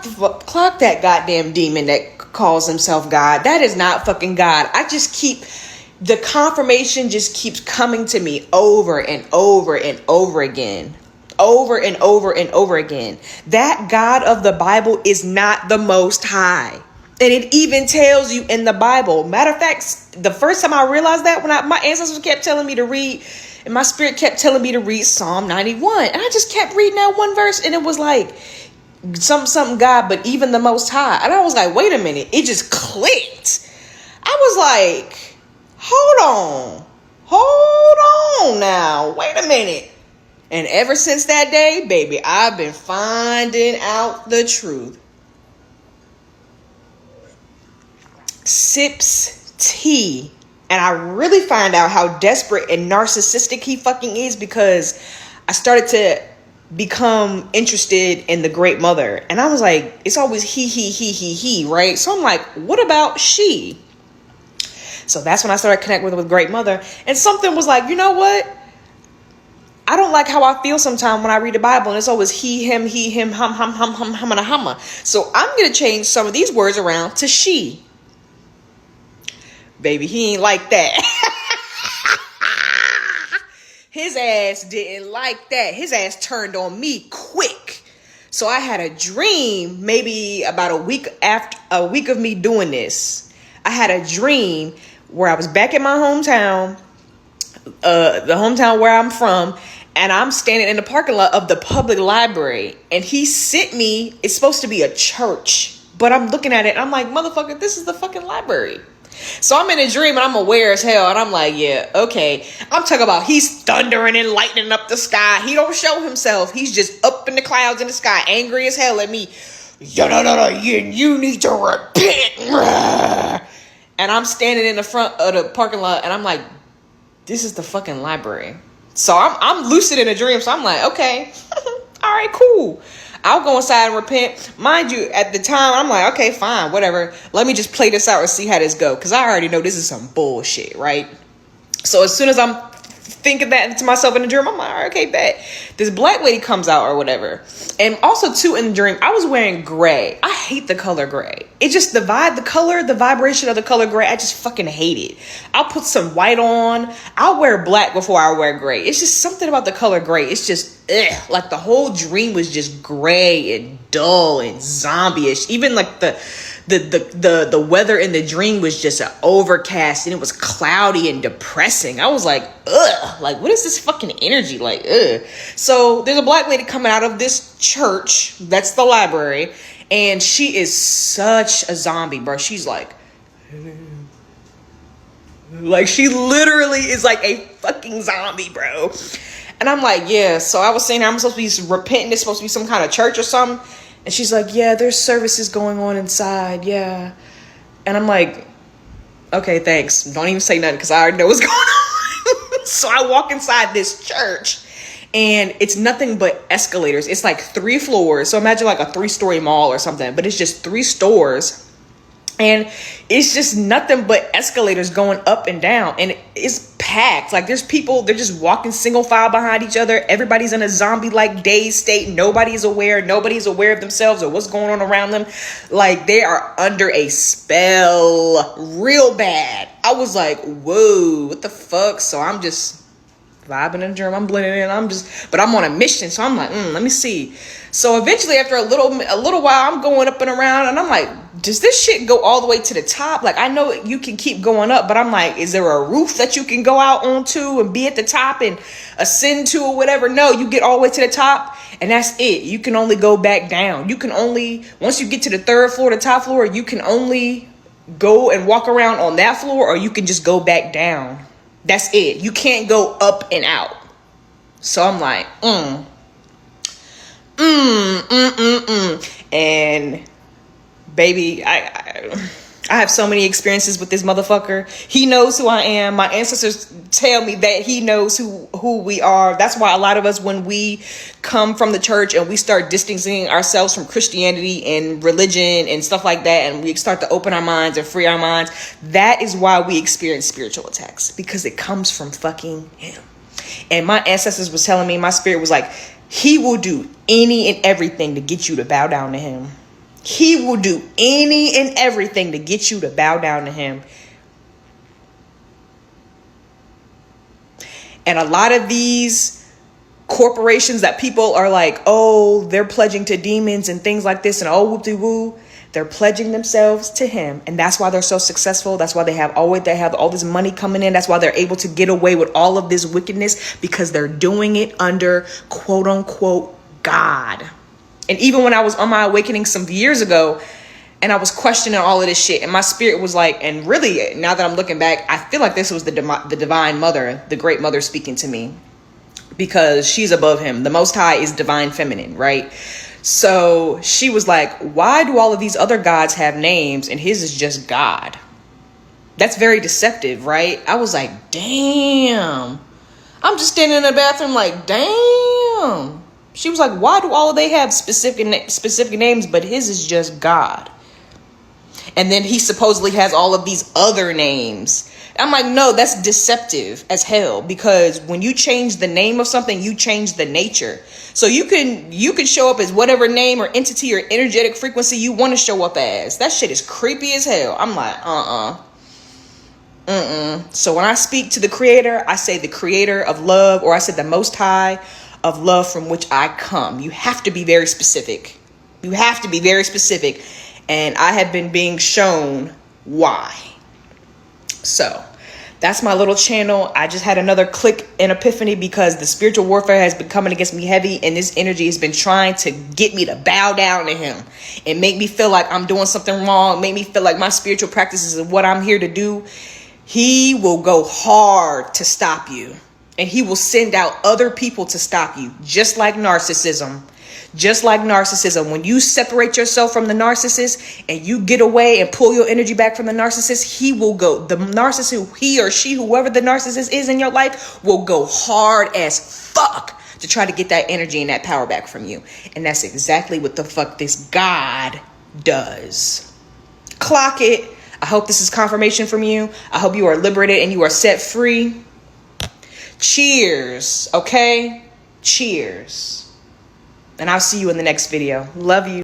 clock that goddamn demon that calls himself God. That is not fucking God. The confirmation just keeps coming to me over and over and over again. Over and over and over again. That God of the Bible is not the Most High. And it even tells you in the Bible. Matter of fact, the first time I realized that, when my ancestors kept telling me to read, and my spirit kept telling me to read Psalm 91. And I just kept reading that one verse, and it was like, something God, but even the Most High. And I was like, wait a minute. It just clicked. I was like, hold on now. Wait a minute. And ever since that day, baby, I've been finding out the truth. Sips tea. And I really find out how desperate and narcissistic he fucking is, because I started to become interested in the Great Mother. And I was like, it's always he, right? So I'm like, what about she? So that's when I started connecting with Great Mother. And something was like, you know what? I don't like how I feel sometimes when I read the Bible, and it's always he, him, hum, and a humma. So I'm going to change some of these words around to she. Baby, he ain't like that. His ass didn't like that. His ass turned on me quick. So I had a dream maybe about a week of me doing this. I had a dream where I was back in my hometown, the hometown where I'm from, and I'm standing in the parking lot of the public library, and he sent me, it's supposed to be a church, but I'm looking at it and I'm like, motherfucker, this is the fucking library. So I'm in a dream and I'm aware as hell, and I'm like, yeah, okay. I'm talking about he's thundering and lightning up the sky. He don't show himself. He's just up in the clouds in the sky, angry as hell at me. You need to repent. And I'm standing in the front of the parking lot, and I'm like, this is the fucking library. So I'm lucid in a dream. So I'm like, okay, all right, cool. I'll go inside and repent. Mind you, at the time, I'm like, okay, fine, whatever. Let me just play this out and see how this go. Because I already know this is some bullshit, right? So as soon as I'm thinking that to myself in the dream, I'm like, all right, okay, bet. This black lady comes out or whatever. And also, too, in the dream, I was wearing gray. I hate the color gray. It just, the vibration of the color gray, I just fucking hate it. I'll put some white on. I'll wear black before I wear gray. It's just something about the color gray. It's just, like the whole dream was just gray and dull and zombie-ish. Even like the weather in the dream was just overcast, and it was cloudy and depressing. I was like, ugh, like, what is this fucking energy? Like, ugh. So there's a black lady coming out of this church, that's the library, and she is such a zombie, bro. She's like she literally is like a fucking zombie, bro. And I'm like, yeah. So I was saying I'm supposed to be repenting. It's supposed to be some kind of church or something. And she's like, yeah, there's services going on inside. Yeah. And I'm like, okay, thanks. Don't even say nothing, because I already know what's going on. So I walk inside this church, and it's nothing but escalators. It's like 3 floors. So imagine like a 3-story mall or something, but it's just 3 stores. And it's just nothing but escalators going up and down. And it's packed. Like, there's people, they're just walking single file behind each other. Everybody's in a zombie-like dazed state. Nobody's aware of themselves or what's going on around them. Like, they are under a spell real bad. I was like, whoa, what the fuck? So I'm just vibing in the dream. I'm blending in. But I'm on a mission. So I'm like, let me see. So eventually, after a little while, I'm going up and around, and I'm like, does this shit go all the way to the top? Like, I know you can keep going up, but I'm like, is there a roof that you can go out onto and be at the top and ascend to or whatever? No, you get all the way to the top, and that's it. You can only go back down. You can only, once you get to the 3rd floor, the top floor, you can only go and walk around on that floor, or you can just go back down. That's it. You can't go up and out. So I'm like, And baby, I have so many experiences with this motherfucker. He knows who I am. My ancestors tell me that he knows who we are. That's why a lot of us, when we come from the church and we start distancing ourselves from Christianity and religion and stuff like that, and we start to open our minds and free our minds, that is why we experience spiritual attacks, because it comes from fucking him. And my ancestors was telling me, my spirit was like, he will do any and everything to get you to bow down to him. He will do any and everything to get you to bow down to him. And a lot of these corporations that people are like, oh, they're pledging to demons and things like this and oh, whoop-de-woo. They're pledging themselves to him. And that's why they're so successful. That's why they have all this money coming in. That's why they're able to get away with all of this wickedness, because they're doing it under quote unquote God. And even when I was on my awakening some years ago and I was questioning all of this shit, and my spirit was like, and really now that I'm looking back, I feel like this was the divine mother, the great mother speaking to me, because she's above him. The Most High is divine feminine, right? So she was like, why do all of these other gods have names and his is just God? That's very deceptive, right? I was like, damn. I'm just standing in the bathroom like, damn. She was like, why do all of they have specific names, but his is just God? And then he supposedly has all of these other names. I'm like, no, that's deceptive as hell, because when you change the name of something, you change the nature. So you can show up as whatever name or entity or energetic frequency you want to show up as. That shit is creepy as hell. I'm like, So when I speak to the creator, I say the creator of love, or I said the Most High of love from which I come. You have to be very specific. You have to be very specific. And I have been being shown why. So that's my little channel. I just had another click and epiphany, because the spiritual warfare has been coming against me heavy, and this energy has been trying to get me to bow down to him and make me feel like I'm doing something wrong, make me feel like my spiritual practices is what I'm here to do. He will go hard to stop you, and he will send out other people to stop you, just like narcissism. Just like narcissism, when you separate yourself from the narcissist and you get away and pull your energy back from the narcissist, he will go, the narcissist, he or she, whoever the narcissist is in your life, will go hard as fuck to try to get that energy and that power back from you. And that's exactly what the fuck this God does. Clock it. I hope this is confirmation from you. I hope you are liberated and you are set free. Cheers. Okay? Cheers. And I'll see you in the next video. Love you.